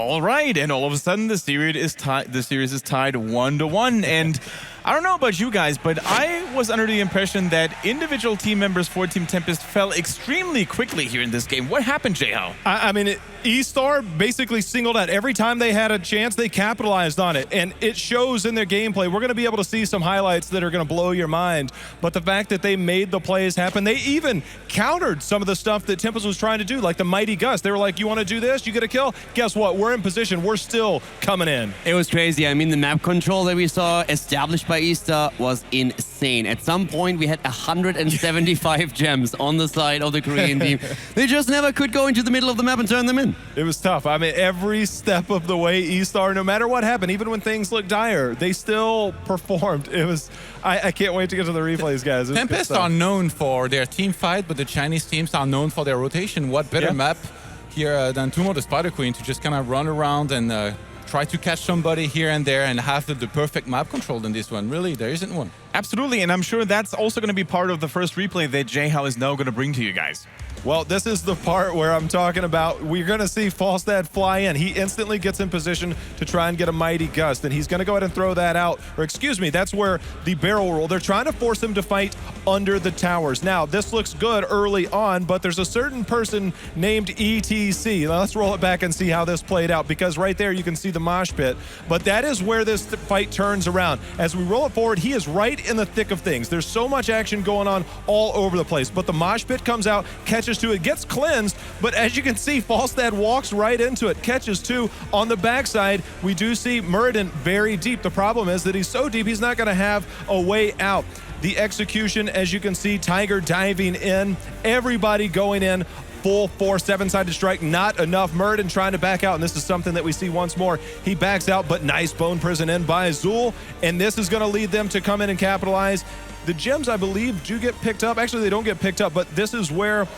All right, and all of a sudden the series is tied 1-1. And I don't know about you guys, but I was under the impression that individual team members for Team Tempest fell extremely quickly here in this game. What happened, Jay-How? I mean, eStar basically singled out every time they had a chance, they capitalized on it, and it shows in their gameplay. We're going to be able to see some highlights that are going to blow your mind, but the fact that they made the plays happen, they even countered some of the stuff that Tempest was trying to do, like the Mighty Gust. They were like, you want to do this? You get a kill? Guess what? We're in position. We're still coming in. It was crazy. I mean, the map control that we saw established by eStar was insane. At some point, we had 175 gems on the side of the Korean team. They just never could go into the middle of the map and turn them in. It was tough. I mean, every step of the way, eStar, no matter what happened, even when things looked dire, they still performed. It was, I can't wait to get to the replays, guys. Tempest are known for their team fight, but the Chinese teams are known for their rotation. What better map here than Tumo the Spider Queen to just kind of run around and try to catch somebody here and there and have the perfect map control in this one. Really, there isn't one. Absolutely, and I'm sure that's also going to be part of the first replay that Jay-How is now going to bring to you guys. Well, this is the part where I'm talking about we're going to see Falstad fly in. He instantly gets in position to try and get a Mighty Gust, and he's going to go ahead and throw that out. Or excuse me, that's where the barrel roll. They're trying to force him to fight under the towers. Now, this looks good early on, but there's a certain person named ETC. Now, let's roll it back and see how this played out, because right there you can see the mosh pit. But that is where this fight turns around. As we roll it forward, he is right in the thick of things. There's so much action going on all over the place, but the mosh pit comes out, catches to it, gets cleansed, but as you can see, Falstad walks right into it, catches two. On the backside, we do see Muradin very deep. The problem is that he's so deep, he's not going to have a way out. The execution, as you can see, Tiger diving in, everybody going in, full force, seven-sided strike, not enough. Muradin trying to back out, and this is something that we see once more. He backs out, but nice bone prison in by Azul, and this is going to lead them to come in and capitalize. The gems, I believe, do get picked up. Actually, they don't get picked up, but this is where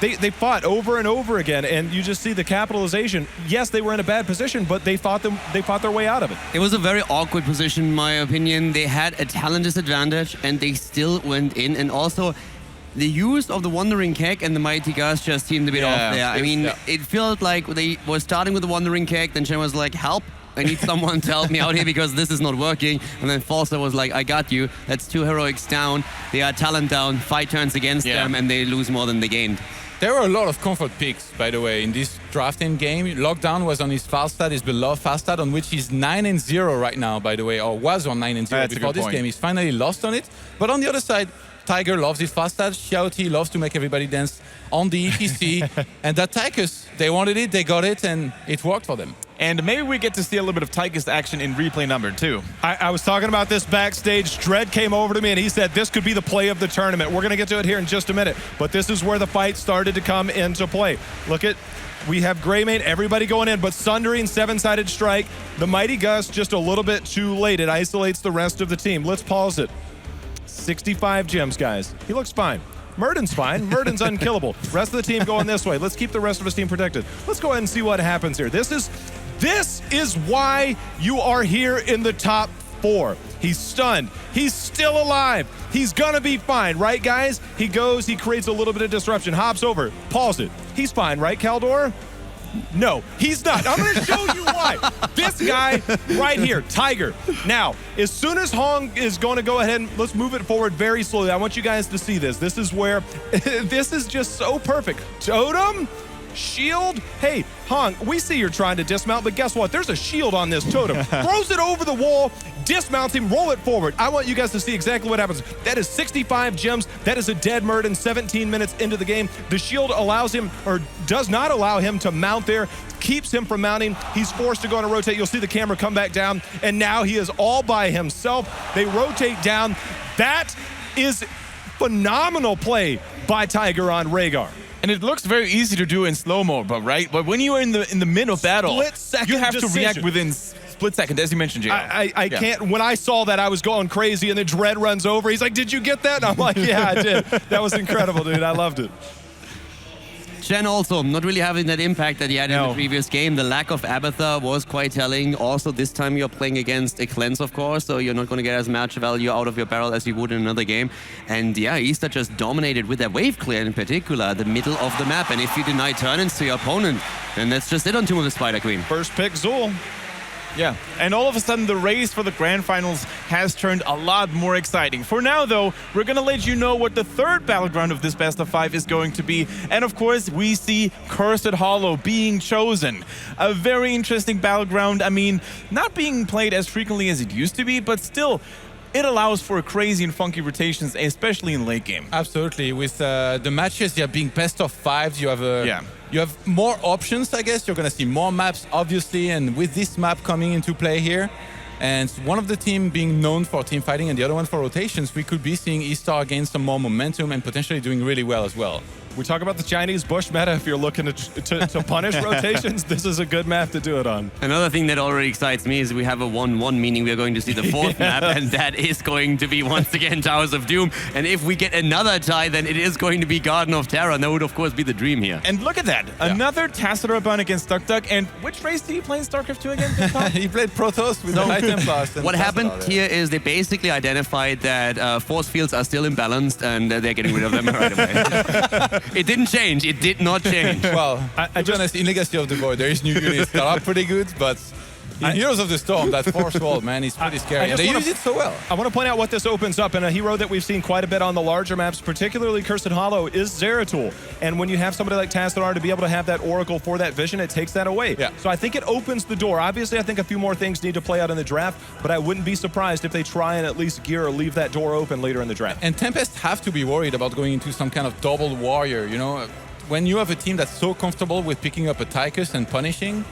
they fought over and over again, and you just see the capitalization. Yes, they were in a bad position, but they fought their way out of it. It was a very awkward position, in my opinion. They had a talent disadvantage, and they still went in. And also, the use of the Wandering Keg and the Mighty Gust just seemed a bit off there. I mean, it felt like they were starting with the Wandering Keg, then Shen was like, help. I need someone to help me out here because this is not working. And then Falstad was like, I got you. That's 2 heroics down. They are talent down. 5 turns against them, and they lose more than they gained. There were a lot of comfort picks, by the way, in this drafting game. Lockdown was on his Falstad, his beloved Falstad, on which he's 9-0 right now, by the way, or was on 9-0 before this game. He's finally lost on it. But on the other side, Tiger loves his Falstad. Xiaoti loves to make everybody dance on the ETC. And that Tychus, they wanted it, they got it, and it worked for them. And maybe we get to see a little bit of Tychus action in replay number 2. I was talking about this backstage. Dredd came over to me and he said this could be the play of the tournament. We're going to get to it here in just a minute, but this is where the fight started to come into play. Look at, we have Greymane, everybody going in, but Sundering, 7-sided strike. The Mighty Gust just a little bit too late. It isolates the rest of the team. Let's pause it. 65 gems, guys. He looks fine. Muradin's fine. Muradin's unkillable. Rest of the team going this way. Let's keep the rest of his team protected. Let's go ahead and see what happens here. This is why you are here in the top 4. He's stunned. He's still alive. He's gonna be fine, right, guys? He goes, he creates a little bit of disruption, hops over, pause it. He's fine, right, Caldor? No, he's not. I'm going to show you why. This guy right here, Tiger. Now, as soon as Hong is going to go ahead and let's move it forward very slowly. I want you guys to see this. This is where, this is just so perfect. Totem, shield. Hey, Hong, we see you're trying to dismount, but guess what? There's a shield on this totem. Throws it over the wall, dismounts him, roll it forward. I want you guys to see exactly what happens. That is 65 gems. That is a dead Muradin 17 minutes into the game. The shield allows him, or does not allow him to mount there, keeps him from mounting. He's forced to go on a rotate. You'll see the camera come back down, and now he is all by himself. They rotate down. That is phenomenal play by Tiger on Rhaegar. And it looks very easy to do in slow-mo, but right? But when you are in the middle of battle, you have to react within split second, as you mentioned, Jay. I can't. When I saw that, I was going crazy, and then Dredd runs over. He's like, did you get that? And I'm like, yeah, I did. That was incredible, dude. I loved it. Shen also not really having that impact that he had in the previous game. The lack of Abathur was quite telling. Also, this time you're playing against a cleanse, of course, so you're not going to get as much value out of your barrel as you would in another game. And yeah, eStar just dominated with their wave clear in particular, the middle of the map. And if you deny turn-ins to your opponent, then that's just it on Tomb of the Spider Queen. First pick, Zul. Yeah, and all of a sudden the race for the grand finals has turned a lot more exciting. For now, though, we're going to let you know what the third battleground of this best of 5 is going to be. And of course, we see Cursed Hollow being chosen. A very interesting battleground. I mean, not being played as frequently as it used to be, but still, it allows for crazy and funky rotations, especially in late game. Absolutely. With the matches, being best of 5s, you have you have more options, I guess. You're going to see more maps, obviously, and with this map coming into play here, and one of the team being known for team fighting and the other one for rotations, we could be seeing eStar gain some more momentum and potentially doing really well as well. We talk about the Chinese bush meta. If you're looking to punish rotations, this is a good map to do it on. Another thing that already excites me is we have a 1-1, meaning we're going to see the fourth map, and that is going to be once again Towers of Doom. And if we get another tie, then it is going to be Garden of Terror, and that would of course be the dream here. And look at that, another Tassadar bun against DuckDuck. And which race did he play in StarCraft 2 again? He played Protoss with the High Templars. What happened here is they basically identified that force fields are still imbalanced, and they're getting rid of them right away. It didn't change. It did not change. Well, to be honest, in Legacy of the Void, there is new units that are pretty good, but in Heroes of the Storm, that force wall, man, is pretty scary. And they use it so well. I want to point out what this opens up, and a hero that we've seen quite a bit on the larger maps, particularly Cursed Hollow, is Zeratul. And when you have somebody like Tassadar to be able to have that Oracle for that vision, it takes that away. Yeah. So I think it opens the door. Obviously, I think a few more things need to play out in the draft, but I wouldn't be surprised if they try and at least gear or leave that door open later in the draft. And Tempest have to be worried about going into some kind of double warrior, you know? When you have a team that's so comfortable with picking up a Tychus and punishing,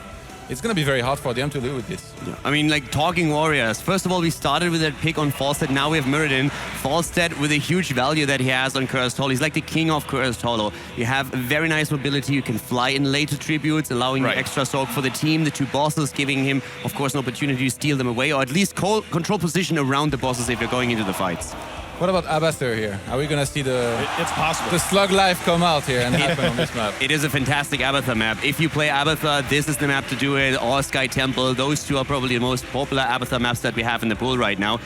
it's going to be very hard for them to live with this. Yeah. I mean, like, talking warriors. First of all, we started with that pick on Falstead. Now we have Mirrodin. Falstead with a huge value that he has on Cursed Hollow. He's like the king of Cursed Hollow. You have very nice mobility. You can fly in later tributes, allowing you extra soak for the team. The two bosses giving him, of course, an opportunity to steal them away, or at least control position around the bosses if you're going into the fights. What about Abathur here? Are we going to see It's possible. the slug life come out here and happen on this map? It is a fantastic Abathur map. If you play Abathur, this is the map to do it. Or Sky Temple. Those two are probably the most popular Abathur maps that we have in the pool right now.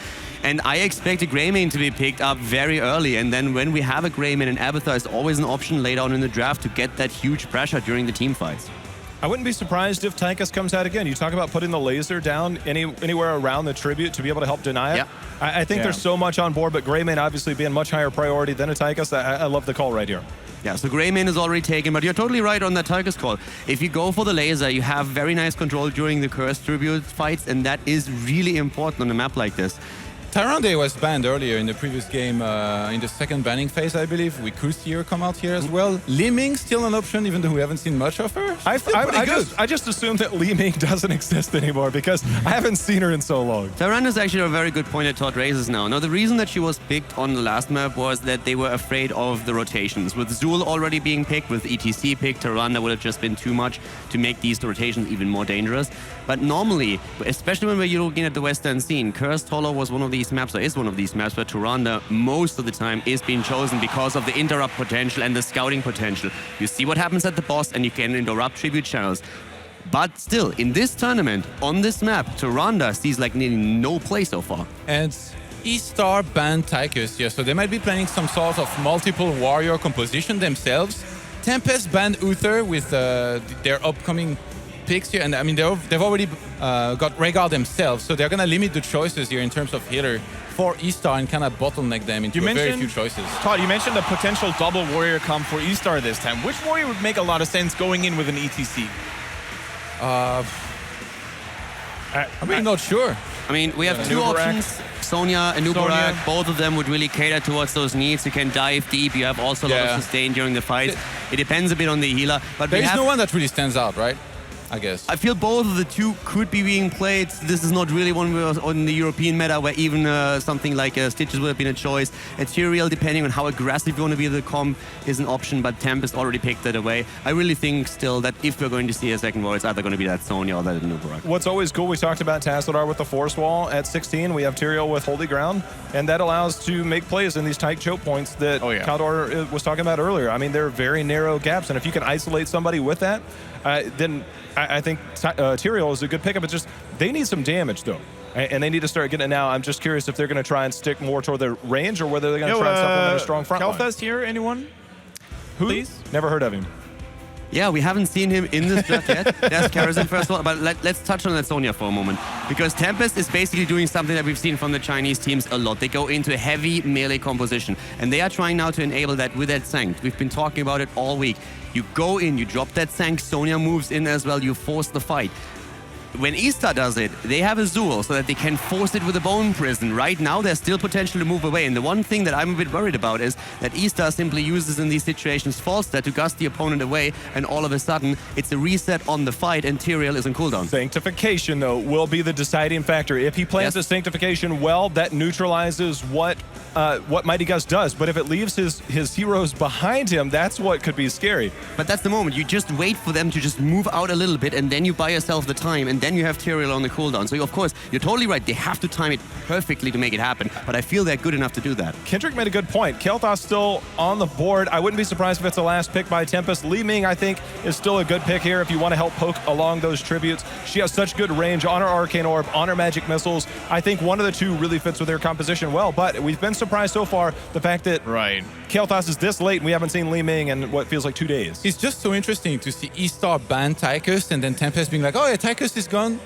And I expect a Greymane to be picked up very early. And then when we have a Greymane, and Abathur is always an option later on in the draft to get that huge pressure during the team fights. I wouldn't be surprised if Tychus comes out again. You talk about putting the laser down anywhere around the tribute to be able to help deny it. Yeah. I think there's so much on board, but Greymane obviously being much higher priority than a Tychus. I love the call right here. Yeah, so Greymane is already taken, but you're totally right on that Tychus call. If you go for the laser, you have very nice control during the Cursed Tribute fights, and that is really important on a map like this. Tyrande was banned earlier in the previous game, in the second banning phase, I believe. We could see her come out here as well. Li Ming still an option, even though we haven't seen much of her. I just assume that Li Ming doesn't exist anymore because I haven't seen her in so long. Tyrande is actually a very good point that Todd raises now. Now, the reason that she was picked on the last map was that they were afraid of the rotations. With Zul already being picked, with ETC picked, Tyrande would have just been too much to make these rotations even more dangerous. But normally, especially when we're looking at the Western scene, Cursed Hollow was one of these maps, or is one of these maps, where Tyrande most of the time is being chosen because of the interrupt potential and the scouting potential. You see what happens at the boss, and you can interrupt tribute channels. But still, in this tournament, on this map, Tyrande sees like nearly no play so far. And eStar banned Tychus here, so they might be planning some sort of multiple warrior composition themselves. Tempest banned Uther with their upcoming picks here, and I mean they've already got Rhaegar themselves, so they're gonna limit the choices here in terms of healer for eStar and kind of bottleneck them into very few choices. Todd, you mentioned a potential double warrior comp for eStar this time. Which warrior would make a lot of sense going in with an ETC? I'm not sure. I mean, we have two options. Sonya and Nubarak, both of them would really cater towards those needs. You can dive deep. You have also a lot of sustain during the fight. It depends a bit on the healer. But there is no one that really stands out, right? I guess. I feel both of the two could be being played. This is not really one on the European meta where even something like Stitches would have been a choice. Ethereal, depending on how aggressive you want to be the comp, is an option, but Tempest already picked that away. I really think still that if we're going to see a second war, it's either going to be that Sonya or that Nubarak. What's always cool, we talked about Tassadar with the Force Wall at 16. We have Tyrael with Holy Ground, and that allows to make plays in these tight choke points that Caldor was talking about earlier. I mean, they're very narrow gaps, and if you can isolate somebody with that, then I think Tyrael is a good pickup. It's just they need some damage, though, and they need to start getting it now. I'm just curious if they're going to try and stick more toward their range or whether they're going to try and supplement a strong front line. Kel'Thas here, anyone? Who? Please? Never heard of him. Yeah, we haven't seen him in this draft yet. There's Karazhan first of all, but let's touch on that Sonya for a moment. Because Tempest is basically doing something that we've seen from the Chinese teams a lot. They go into a heavy melee composition. And they are trying now to enable that with that Sanct. We've been talking about it all week. You go in, you drop that Sanct, Sonya moves in as well, you force the fight. When eStar does it, they have a Zool so that they can force it with a Bone Prison. Right now, there's still potential to move away. And the one thing that I'm a bit worried about is that eStar simply uses in these situations Falstad to gust the opponent away, and all of a sudden, it's a reset on the fight, and Tyrael is on cooldown. Sanctification, though, will be the deciding factor. If he plans the Sanctification well, that neutralizes what Mighty Gus does. But if it leaves his heroes behind him, that's what could be scary. But that's the moment. You just wait for them to just move out a little bit, and then you buy yourself the time, and then you have Tyrael on the cooldown. So, of course, you're totally right. They have to time it perfectly to make it happen. But I feel they're good enough to do that. Kendrick made a good point. Kel'Thas still on the board. I wouldn't be surprised if it's a last pick by Tempest. Li Ming, I think, is still a good pick here if you want to help poke along those tributes. She has such good range on her Arcane Orb, on her Magic Missiles. I think one of the two really fits with their composition well. But we've been surprised so far the fact that Kel'Thas is this late and we haven't seen Li Ming in what feels like 2 days. It's just so interesting to see eStar ban Tychus and then Tempest being like, oh yeah, Tychus is gone.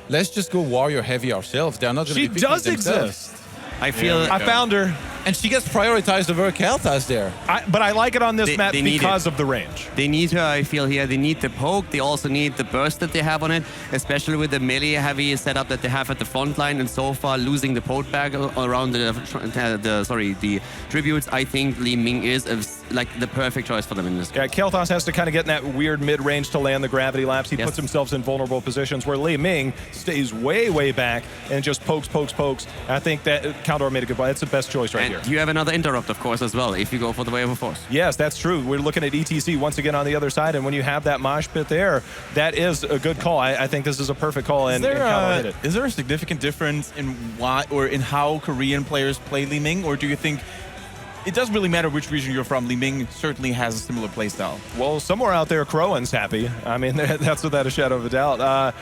Let's just go warrior heavy ourselves. They're not going to be picking themselves. She does exist. I feel I found her. And she gets prioritized over Kel'Thas there. But I like it on this map because of the range. They need her, I feel here. They need the poke. They also need the burst that they have on it, especially with the melee-heavy setup that they have at the front line. And so far, losing the poke bag around the tributes, I think Li Ming is like the perfect choice for them in this game. Yeah, Kel'Thas has to kind of get in that weird mid-range to land the gravity laps. He puts himself in vulnerable positions where Li Ming stays way, way back and just pokes. I think that Caldor made a good point. It's the best choice right here. You have another interrupt, of course, as well, if you go for the Wave of Force. Yes, that's true. We're looking at ETC once again on the other side, and when you have that mosh pit there, that is a good call. I think this is a perfect call, and Caldor hit it. Is there a significant difference in why or in how Korean players play Li Ming, or do you think it doesn't really matter which region you're from? Li Ming certainly has a similar playstyle. Well, somewhere out there, Crowan's happy. I mean, that's without a shadow of a doubt.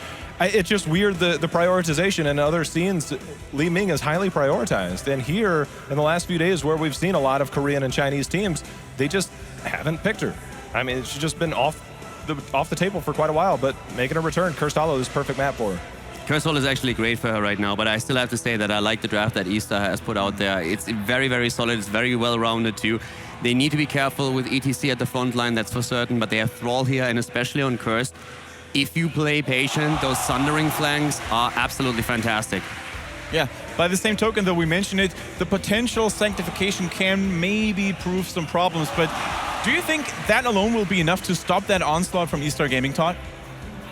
It's just weird, the prioritization. In other scenes, Li Ming is highly prioritized. And here, in the last few days, where we've seen a lot of Korean and Chinese teams, they just haven't picked her. I mean, she's just been off the table for quite a while, but making a return, Cursed Hollow is a perfect map for her. Cursed Hollow is actually great for her right now, but I still have to say that I like the draft that eStar has put out there. It's very, very solid. It's very well-rounded, too. They need to be careful with ETC at the front line, that's for certain, but they have Thrall here, and especially on Cursed. If you play patient, those Sundering flanks are absolutely fantastic. Yeah, by the same token, though, we mentioned it, the potential Sanctification can maybe prove some problems, but do you think that alone will be enough to stop that onslaught from eStar Gaming, Todd?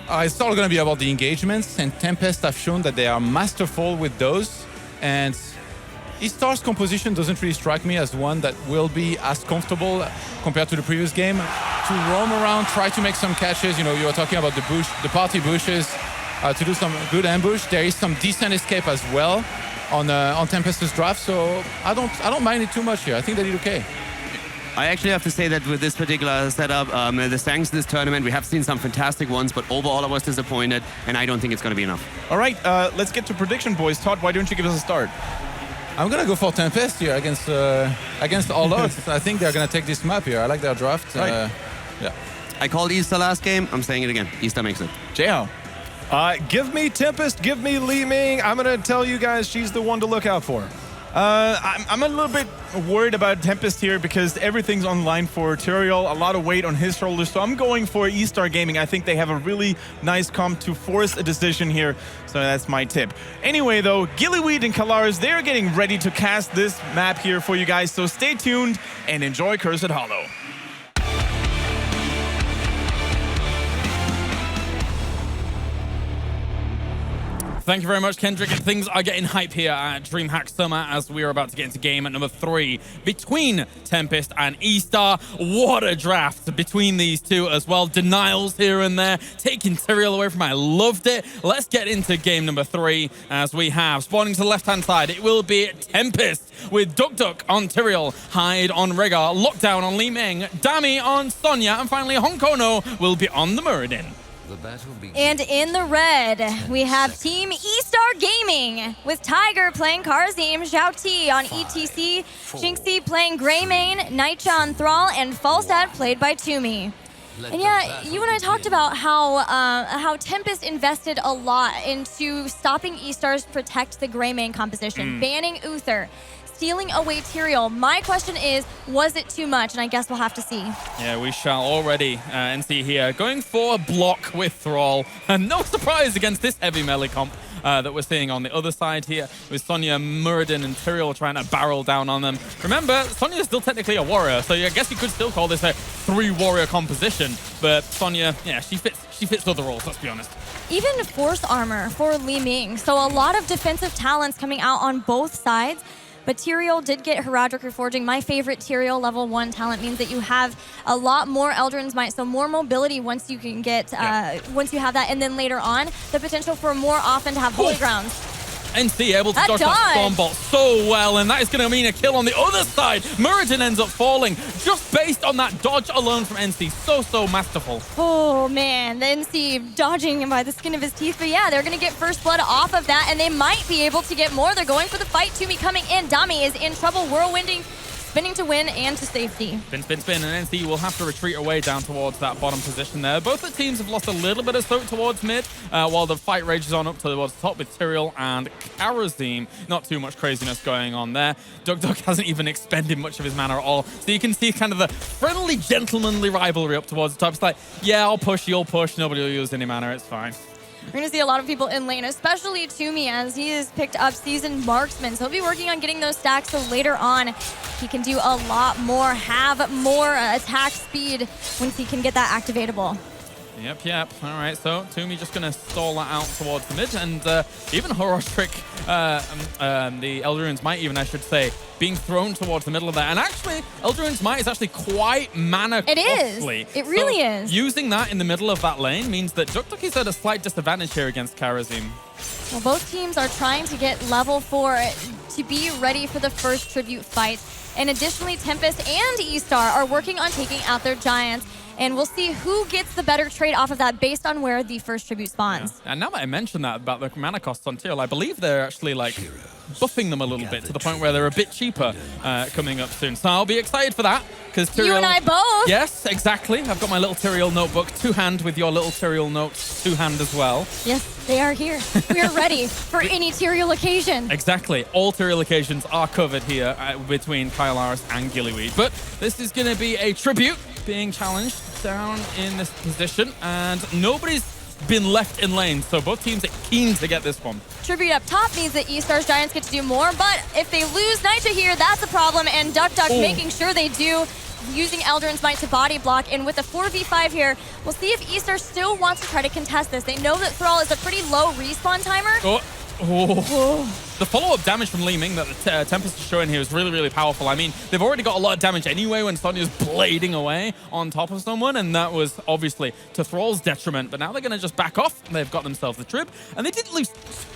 It's all going to be about the engagements, and Tempest have shown that they are masterful with those. And eStar's composition doesn't really strike me as one that will be as comfortable compared to the previous game. To roam around, try to make some catches. You know, you were talking about the party bushes, to do some good ambush. There is some decent escape as well on Tempest's draft, so I don't mind it too much here. I think they did okay. I actually have to say that with this particular setup, the Sanks this tournament, we have seen some fantastic ones, but overall I was disappointed, and I don't think it's going to be enough. All right, let's get to prediction, boys. Todd, why don't you give us a start? I'm going to go for Tempest here against all odds. I think they're going to take this map here. I like their draft. Right. Yeah. I called eStar last game. I'm saying it again. eStar makes it. Jao. Give me Tempest. Give me Li Ming. I'm going to tell you guys she's the one to look out for. I'm a little bit worried about Tempest here because everything's on line for Tyrael, a lot of weight on his shoulders, so I'm going for eStar Gaming. I think they have a really nice comp to force a decision here, so that's my tip. Anyway, though, Gillyweed and Kalars, they're getting ready to cast this map here for you guys, so stay tuned and enjoy Cursed Hollow. Thank you very much, Kendrick. Things are getting hype here at DreamHack Summer as we are about to get into game at number 3 between Tempest and eStar. What a draft between these two as well. Denials here and there, taking Tyrael away from it. I loved it. Let's get into game number 3 as we have, spawning to the left-hand side, it will be Tempest with Duck on Tyrael, Hyde on Rhaegar, Lockdown on Li Ming, Dami on Sonya, and finally Honkono will be on the Muradin. And in the red, we have Team eStar Gaming with Tiger playing Karazim, Zhao Ti on ETC, Jinxie playing Greymane, Nightja on Thrall, and Falstad played by Toomey. And yeah, you and I talked about how Tempest invested a lot into stopping eStar's Protect the Greymane composition, banning Uther, stealing away Tyrael. My question is, was it too much? And I guess we'll have to see. Yeah, we shall already see here. Going for a block with Thrall. And no surprise against this heavy melee comp that we're seeing on the other side here with Sonya, Muradin, and Tyrael trying to barrel down on them. Remember, Sonya is still technically a warrior, so I guess you could still call this a 3-warrior composition. But Sonya, yeah, she fits other roles, let's be honest. Even force armor for Li Ming. So a lot of defensive talents coming out on both sides. But Tyrael did get Heraldric Reforging. My favorite Tyrael level 1 talent means that you have a lot more Eldrin's Might, so more mobility once you can get, once you have that, and then later on, the potential for more often to have Holy Grounds. NC able to dodge that spawn bot so well, and that is going to mean a kill on the other side. Muradin ends up falling just based on that dodge alone from NC. So masterful. Oh man, the NC dodging by the skin of his teeth. But yeah, they're going to get first blood off of that, and they might be able to get more. They're going for the fight. Toomey coming in. Dami is in trouble. Whirlwinding, spinning to win and to safety. Spin, and NC will have to retreat away down towards that bottom position there. Both the teams have lost a little bit of soak towards mid, while the fight rages on up towards the top with Tyrael and Karazim. Not too much craziness going on there. Duck hasn't even expended much of his mana at all. So you can see kind of the friendly, gentlemanly rivalry up towards the top. It's like, yeah, I'll push, you'll push, nobody will use any mana, it's fine. We're going to see a lot of people in lane, especially Toomey, as he has picked up Seasoned Marksman. So he'll be working on getting those stacks, so later on he can do a lot more, have more attack speed once he can get that activatable. Yep. All right, so Toomey just going to stall that out towards the mid, and even Heraldric, the Eldrain's Might even, I should say, being thrown towards the middle of that. And actually, Eldrain's Might is actually quite mana costly. It really is. Using that in the middle of that lane means that Duck is at a slight disadvantage here against Karazim. Well, both teams are trying to get level 4 to be ready for the first tribute fight. And additionally, Tempest and eStar are working on taking out their Giants. And we'll see who gets the better trade off of that based on where the first tribute spawns. Yeah. And now that I mentioned that about the mana costs on Tyrael, I believe they're actually like buffing them a little bit to the point where they're a bit cheaper coming up soon. So I'll be excited for that. Because Tyrael... You and I both. Yes, exactly. I've got my little Tyrael notebook, 2-hand with your little Tyrael notes, 2-hand as well. Yes, they are here. We are ready for any Tyrael occasion. Exactly. All Tyrael occasions are covered here between Kylaris and Gillyweed. But this is going to be a tribute being challenged down in this position, and nobody's been left in lane, so both teams are keen to get this one. Tribute up top means that eStar's Giants get to do more, but if they lose Nightja here, that's a problem, and Duck making sure they do, using Eldrin's Might to body block, and with a 4v5 here, we'll see if eStar still wants to try to contest this. They know that Thrall is a pretty low respawn timer. The follow-up damage from Li Ming that the Tempest is showing here is really powerful. I mean, they've already got a lot of damage anyway when Sonya's blading away on top of someone, and that was obviously to Thrall's detriment. But now they're going to just back off. They've got themselves the trip, and they didn't lose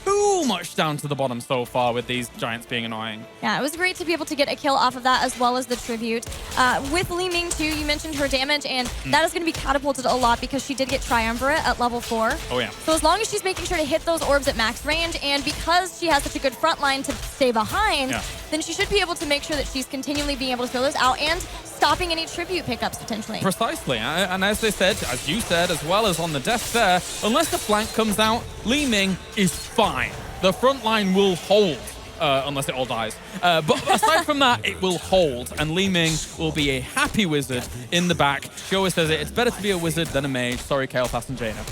too much down to the bottom so far with these Giants being annoying. Yeah, it was great to be able to get a kill off of that as well as the tribute. With Li Ming too, you mentioned her damage, and that is going to be catapulted a lot because she did get Triumvirate at level 4. Oh yeah. So as long as she's making sure to hit those orbs at max range, and because she has such a good front line to stay behind, then she should be able to make sure that she's continually being able to throw those out and stopping any tribute pickups potentially. Precisely, and as they said, as you said, as well as on the death there, unless the flank comes out, Li Ming is fine. The front line will hold. Unless it all dies. But aside from that, it will hold, and Li Ming will be a happy wizard in the back. She always says it's better to be a wizard than a mage. Sorry, Kale Pass and Jaina.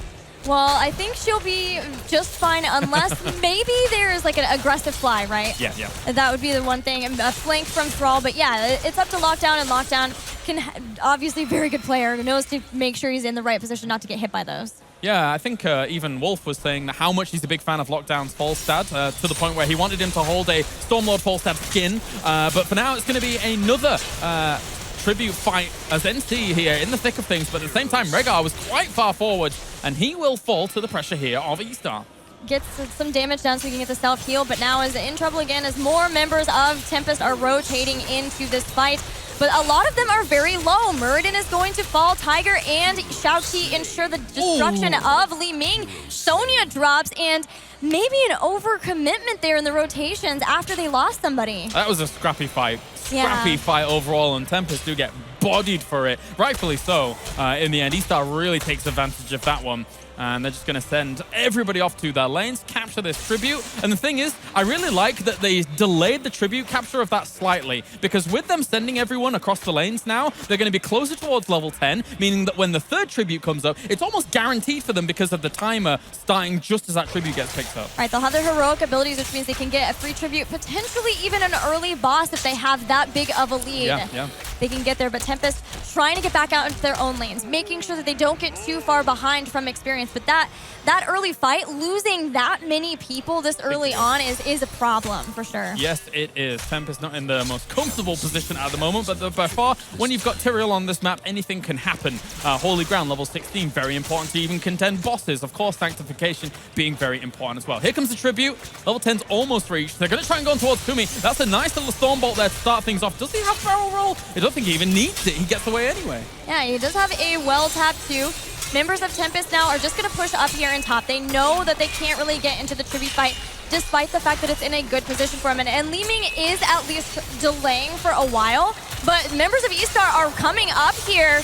Well, I think she'll be just fine unless maybe there is like an aggressive fly, right? Yeah. That would be the one thing, a flank from Thrall. But yeah, it's up to Lockdown, and Lockdown can obviously very good player who knows to make sure he's in the right position not to get hit by those. Yeah, I think even Wolf was saying how much he's a big fan of Lockdown's Falstad, to the point where he wanted him to hold a Stormlord Falstad skin. But for now, it's going to be another tribute fight as NC here in the thick of things. But at the same time, Rehgar was quite far forward, and he will fall to the pressure here of eStar. Gets some damage down so he can get the self-heal, but now is in trouble again as more members of Tempest are rotating into this fight. But a lot of them are very low. Muradin is going to fall. Tiger and Xiaoti ensure the destruction of Li Ming. Sonya drops, and maybe an overcommitment there in the rotations after they lost somebody. That was a scrappy fight. Scrappy fight overall, and Tempest do get bodied for it. Rightfully so. In the end, eStar really takes advantage of that one. And they're just going to send everybody off to their lanes, capture this tribute. And the thing is, I really like that they delayed the tribute capture of that slightly, because with them sending everyone across the lanes now, they're going to be closer towards level 10, meaning that when the third tribute comes up, it's almost guaranteed for them because of the timer starting just as that tribute gets picked up. All right, they'll have their heroic abilities, which means they can get a free tribute, potentially even an early boss if they have that big of a lead. Yeah. They can get there, but Tempest trying to get back out into their own lanes, making sure that they don't get too far behind from experience. But that early fight, losing that many people this early on is a problem for sure. Yes, it is. Tempest not in the most comfortable position at the moment, but by far, when you've got Tyrael on this map, anything can happen. Holy Ground, level 16, very important to even contend bosses. Of course, Sanctification being very important as well. Here comes the tribute. Level 10's almost reached. They're going to try and go on towards Kumi. That's a nice little Stormbolt there to start things off. Does he have barrel roll? I don't think he even needs it. He gets away anyway. Yeah, he does have a well tap too. Members of Tempest now are just going to push up here in top. They know that they can't really get into the tribute fight, despite the fact that it's in a good position for him. And Li Ming is at least delaying for a while, but members of eStar are coming up here,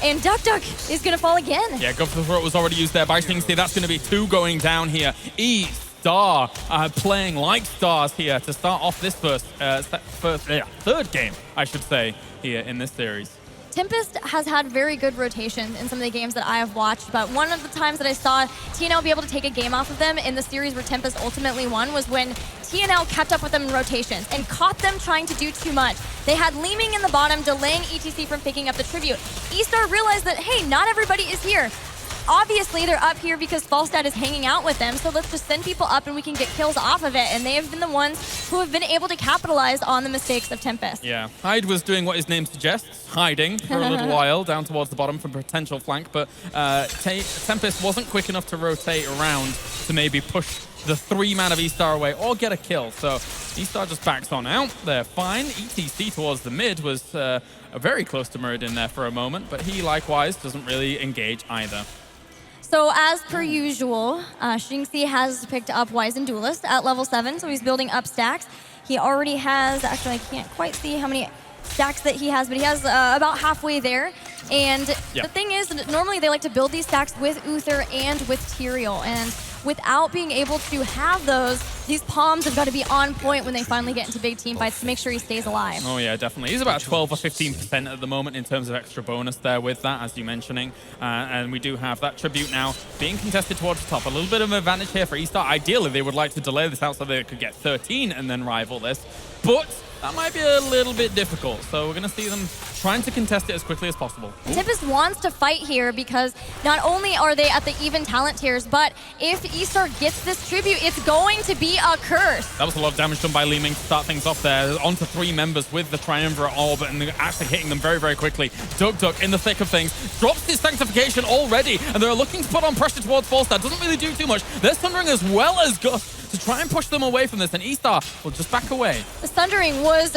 and Duck is going to fall again. Yeah, Go for the Throat was already used there by Shinxi. That's going to be 2 going down here. eStar playing like stars here to start off this third game, I should say, here in this series. Tempest has had very good rotations in some of the games that I have watched, but one of the times that I saw TNL be able to take a game off of them in the series where Tempest ultimately won was when TNL kept up with them in rotations and caught them trying to do too much. They had Li Ming in the bottom, delaying ETC from picking up the tribute. eStar realized that, hey, not everybody is here. Obviously, they're up here because Falstad is hanging out with them, so let's just send people up and we can get kills off of it. And they have been the ones who have been able to capitalize on the mistakes of Tempest. Yeah, Hyde was doing what his name suggests, hiding for a little while down towards the bottom for potential flank, but Tempest wasn't quick enough to rotate around to maybe push the 3-man of eStar away or get a kill. So eStar just backs on out. They're fine. ETC towards the mid was very close to Muradin there for a moment, but he likewise doesn't really engage either. So as per usual, Shinxi has picked up Wizened Duelist at level 7, so he's building up stacks. He already has, actually I can't quite see how many stacks that he has, but he has about halfway there. And the thing is, normally they like to build these stacks with Uther and with Tyrael, and without being able to have those, these palms have got to be on point when they finally get into big team fights to make sure he stays alive. Oh yeah, definitely. He's about 12 or 15% at the moment in terms of extra bonus there with that, as you're mentioning. And we do have that tribute now being contested towards the top. A little bit of an advantage here for eStar. Ideally, they would like to delay this out so they could get 13 and then rival this. But that might be a little bit difficult. So we're going to see them trying to contest it as quickly as possible. Tempest wants to fight here because not only are they at the even talent tiers, but if eStar gets this tribute, it's going to be a curse. That was a lot of damage done by Li Ming to start things off there. On to 3 members with the Triumvirate Orb, and they're actually hitting them very, very quickly. Duck in the thick of things drops his Sanctification already, and they're looking to put on pressure towards Falstad. Doesn't really do too much. They're Sundering as well as Gus to try and push them away from this, and eStar will just back away. The Sundering was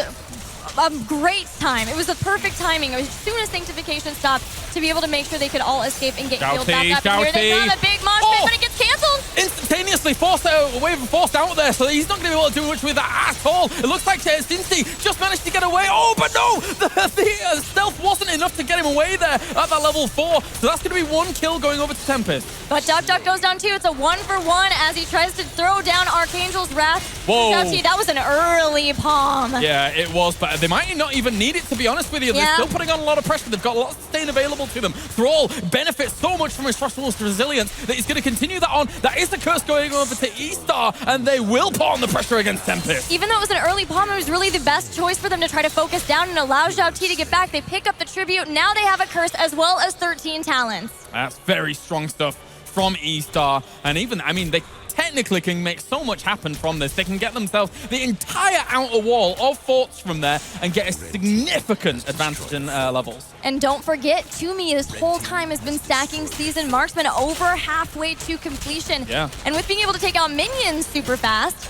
a great time. It was the perfect timing. As soon as Sanctification stopped, to be able to make sure they could all escape and get healed back up here. They got a big mosh pit, but it gets canceled. Instantaneously forced out there, so he's not going to be able to do much with that at all. It looks like Stinty just managed to get away. Oh, but no! The stealth wasn't enough to get him away there at that level 4. So that's going to be 1 kill going over to Tempest. But Duck goes down too. It's a 1-for-1 as he tries to throw down Archangel's Wrath. Whoa. That was an early palm. Yeah, it was, but they might not even need it, to be honest with you. They're still putting on a lot of pressure. They've got lots of stain available to them. Thrall benefits so much from his Frostwolf's resilience that he's going to continue that on. That is the curse going over to eStar, and they will put on the pressure against Tempest. Even though it was an early palm, it was really the best choice for them to try to focus down and allow Zhao T to get back. They pick up the tribute. Now they have a curse as well as 13 talents. That's very strong stuff from eStar. And even, I mean, they technically can make so much happen from this. They can get themselves the entire outer wall of forts from there and get a significant advantage in levels. And don't forget, Toomey this whole time has been stacking season marksman over halfway to completion. Yeah. And with being able to take out minions super fast,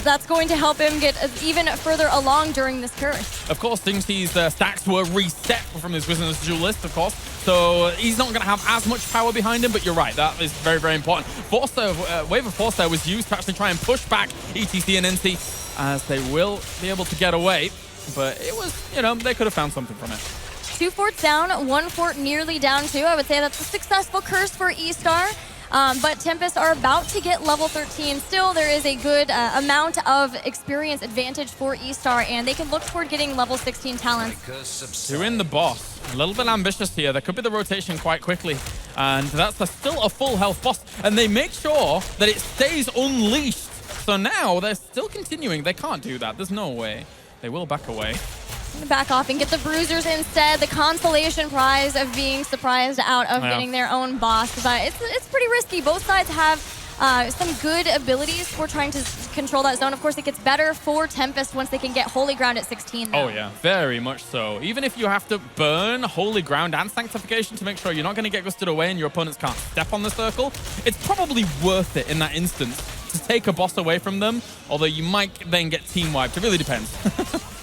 that's going to help him get even further along during this curse. Of course, Jingxi's stacks were reset from his business duelist, of course, so he's not going to have as much power behind him, but you're right, that is very, very important. Wave of Force there was used to actually try and push back ETC and NC, as they will be able to get away, but it was, you know, they could have found something from it. 2 forts down, 1 fort nearly down too. I would say that's a successful curse for eStar. But Tempest are about to get level 13. Still, there is a good amount of experience advantage for eStar, and they can look toward getting level 16 talents. They're in the boss. A little bit ambitious here. There could be the rotation quite quickly. And that's still a full health boss. And they make sure that it stays unleashed. So now they're still continuing. They can't do that. There's no way. They will back away. Back off and get the bruisers instead. The consolation prize of being surprised out of getting their own boss. But it's pretty risky. Both sides have some good abilities for trying to control that zone. Of course, it gets better for Tempest once they can get Holy Ground at 16. Though. Oh, yeah. Very much so. Even if you have to burn Holy Ground and Sanctification to make sure you're not going to get gusted away and your opponents can't step on the circle, it's probably worth it in that instance to take a boss away from them, although you might then get team wiped. It really depends.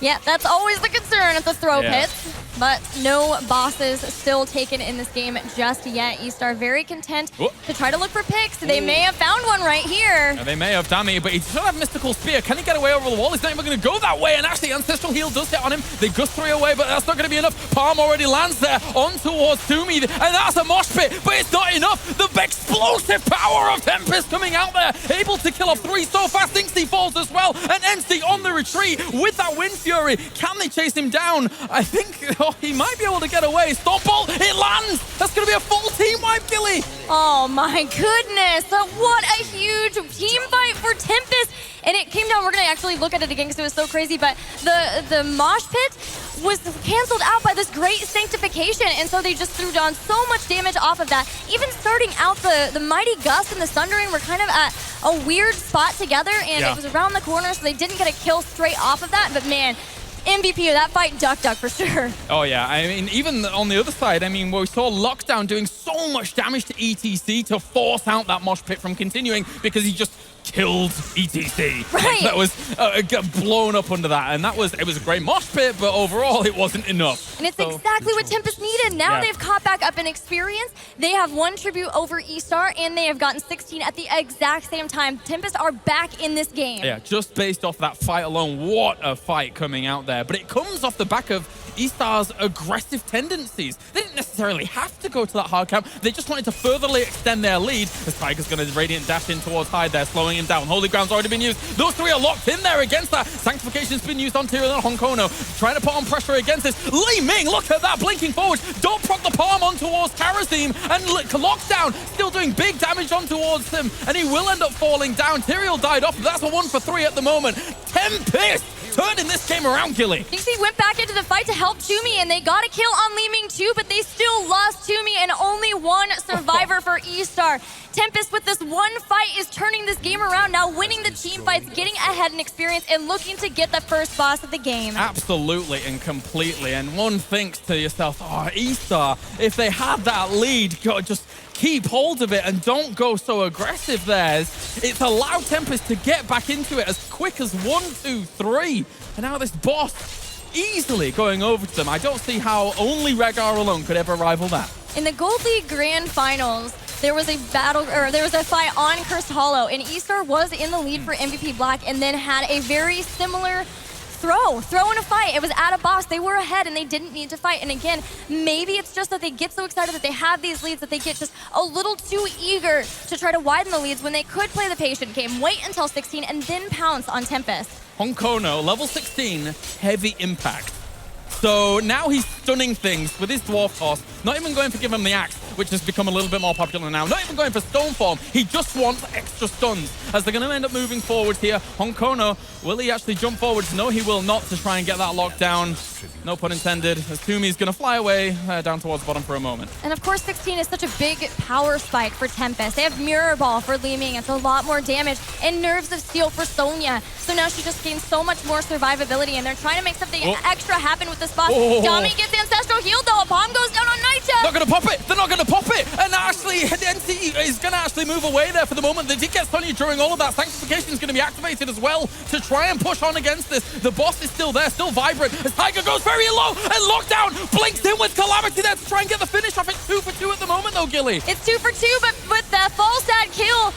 Yeah, that's always the concern at the throw pits. But no bosses still taken in this game just yet. eStar very content to try to look for picks. They may have found one right here. Yeah, they may have, Dammy, but he does have Mystical Spear. Can he get away over the wall? He's not even going to go that way. And actually, Ancestral Heal does hit on him. They gust 3 away, but that's not going to be enough. Palm already lands there on towards Toomey. And that's a mosh pit, but it's not enough. The explosive power of Tempest coming out there. Able to kill off 3 so fast. Thinks he falls as well. And NC on the retreat with that Wind Fury. Can they chase him down? I think he might be able to get away. Stomp Bolt, it lands. That's going to be a full team wipe, Gilly. Oh my goodness. What a huge team fight for Tempest. And it came down, we're going to actually look at it again because it was so crazy, but the mosh pit was canceled out by this great sanctification, and so they just threw down so much damage off of that. Even starting out, the Mighty Gust and the Sundering were kind of at a weird spot together, and it was around the corner, so they didn't get a kill straight off of that, but man, MVP of that fight, Duck for sure. Oh yeah, I mean, even on the other side, I mean, we saw Lockdown doing so much damage to ETC to force out that mosh pit from continuing because he just killed ETC. Right. That was got blown up under that, and it was a great mosh pit, but overall it wasn't enough. And it's exactly what Tempest needed. Now they've caught back up in experience. They have 1 tribute over eStar, and they have gotten 16 at the exact same time. Tempest are back in this game. Yeah, just based off that fight alone, what a fight coming out there. But it comes off the back of eStar's aggressive tendencies. They didn't necessarily have to go to that hard camp. They just wanted to furtherly extend their lead. As Tiger's going to Radiant dash in towards Hyde there, slowing him down. Holy Ground's already been used. Those 3 are locked in there against that. Sanctification's been used on Tyrion and Honkono. Trying to put on pressure against this. Li Ming, look at that, blinking forward. Don't proc the palm on towards Karazim. And Lockdown still doing big damage on towards him. And he will end up falling down. Tyrion died off. That's a 1 for 3 at the moment. Tempest turning this game around, Gilly. Jinxie went back into the fight to help Toomey, and they got a kill on Li Ming too, but they still lost Toomey, and only 1 survivor for eStar. Tempest, with this 1 fight, is turning this game around, now winning the team fights, getting ahead in experience, and looking to get the first boss of the game. Absolutely and completely. And one thinks to yourself, oh, eStar, if they had that lead, just keep hold of it and don't go so aggressive there. It's allowed Tempest to get back into it as quick as 1, 2, 3. And now this boss easily going over to them. I don't see how only Rhaegar alone could ever rival that. In the Gold League Grand Finals, there was a fight on Cursed Hollow, and eStar was in the lead for MVP Black and then had a very similar throw in a fight. It was at a boss. They were ahead and they didn't need to fight. And again, maybe it's just that they get so excited that they have these leads that they get just a little too eager to try to widen the leads when they could play the patient game, wait until 16, and then pounce on Tempest. Honkono, level 16, heavy impact. So now he's stunning things with his Dwarf Toss, not even going to give him the axe. which has become a little bit more popular now. Not even going for Stone Form. He just wants extra stuns as they're going to end up moving forward here. Honkono, will he actually jump forwards? No, he will not, to try and get that lockdown. No pun intended, as Tumi's going to fly away down towards bottom for a moment. And of course, 16 is such a big power spike for Tempest. They have Mirror Ball for Li Ming. It's a lot more damage. And Nerves of Steel for Sonya. So now she just gains so much more survivability, and they're trying to make something extra happen with this boss. Dami gets Ancestral Heal, though. A bomb goes down on Nitya. Not going to pop it. They're not going to pop it. And actually, NC is going to actually move away there for the moment. They did get Sonya during all of that. Sanctification is going to be activated as well to try and push on against this. The boss is still there, still vibrant, as Tiger goes very low, and Lockdown blinks in with Calamity there to try and get the finish off. It's 2 for 2 at the moment, though, Gilly. It's 2 for 2, but with the false ad kill,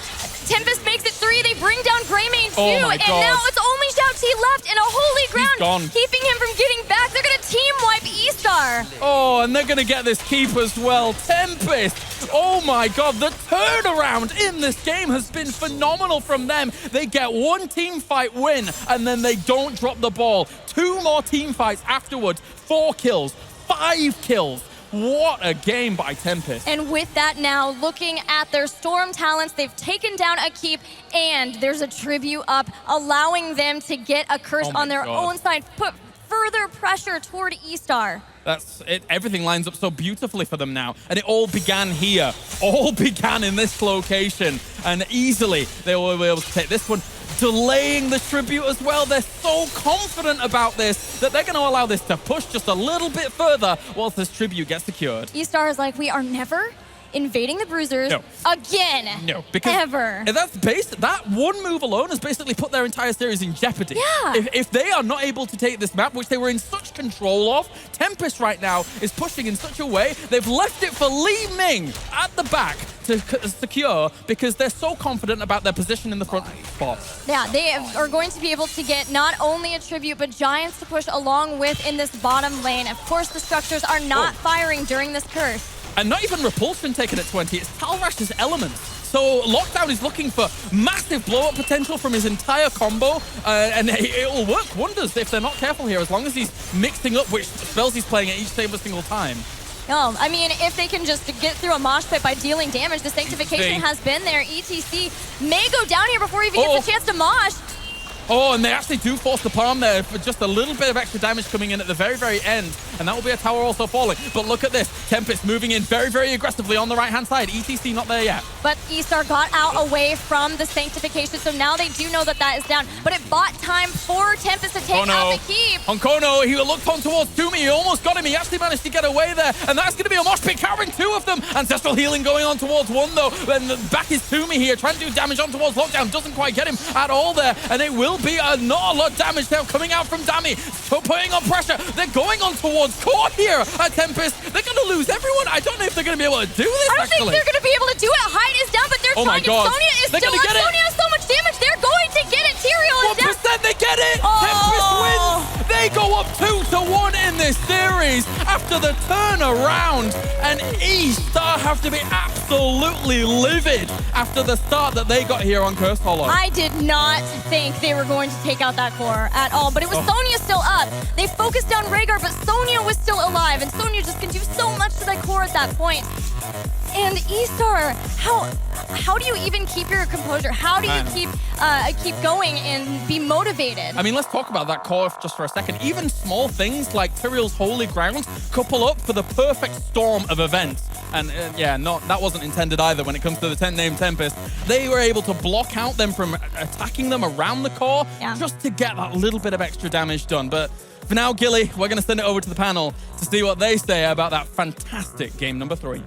Tempest makes it 3. They bring down Greymane too, Oh my and God. now it's only Xiao Ti left in a holy ground, gone. keeping him from getting back. They're gonna team wipe eStar. Oh, and they're going to get this keep as well. Tempest. Oh my God, the turnaround in this game has been phenomenal from them. They get 1 team fight win, and then they don't drop the ball. 2 more team fights afterwards. 4 kills, 5 kills. What a game by Tempest. And with that now, looking at their Storm talents, they've taken down a keep, and there's a tribute up, allowing them to get a curse on their own side, put further pressure toward eStar. That's it. Everything lines up so beautifully for them now. And it all began here. All began in this location. And easily they will be able to take this one. Delaying the tribute as well. They're so confident about this that they're going to allow this to push just a little bit further whilst this tribute gets secured. eStar is like, we are never invading the Bruisers again. No, because ever. That one move alone has basically put their entire series in jeopardy. Yeah. If they are not able to take this map, which they were in such control of, Tempest right now is pushing in such a way, they've left it for Li Ming at the back to secure because they're so confident about their position in the front spot. Yeah, they are going to be able to get not only a tribute, but Giants to push along with in this bottom lane. Of course, the structures are not firing during this curse. And not even Repulsion taken at 20, it's Talrash's Elements. So Lockdown is looking for massive blow-up potential from his entire combo, and it will work wonders if they're not careful here, as long as he's mixing up which spells he's playing at each every single time. No, I mean, if they can just get through a mosh pit by dealing damage, the Sanctification has been there. ETC may go down here before he even gets a chance to mosh. Oh, and they actually do force the palm there for just a little bit of extra damage coming in at the very, very end. And that will be a tower also falling. But look at this. Tempest moving in very, very aggressively on the right-hand side. ETC not there yet. But eStar got out away from the Sanctification, so now they do know that that is down. But it bought time for Tempest to take out the keep. Honkono, he looked on towards Tumi. He almost got him. He actually managed to get away there. And that's going to be a mosh pit covering 2 of them. Ancestral Healing going on towards 1, though. And back is Tumi here, trying to do damage on towards Lockdown. Doesn't quite get him at all there. And it will be not a lot of damage now coming out from Dami. So putting on pressure. They're going on towards Core here at Tempest. They're going to lose everyone. I don't know if they're going to be able to do this, I don't think they're going to be able to do it. Hyde is down, but they're trying to. Sonya is still up. Sonya has so much damage. They're going to get it. Tyrael is down. 1%, they get it. Tempest wins. They go up 2-1 in this series after the turnaround. And eStar have to be absolutely livid after the start that they got here on Cursed Hollow. I did not think they were going to take out that core at all, but it was Sonya still up. They focused down Rhaegar, but Sonya was still alive, and Sonya just can do so much to that core at that point. And eStar, how do you even keep your composure? How do you keep going and be motivated? I mean, let's talk about that core just for a second. Even small things like Tyrael's Holy Ground couple up for the perfect storm of events. And that wasn't intended either when it comes to the 10-name Tempest. They were able to block out them from attacking them around the core just to get that little bit of extra damage done. But for now, Gilly, we're going to send it over to the panel to see what they say about that fantastic game number 3.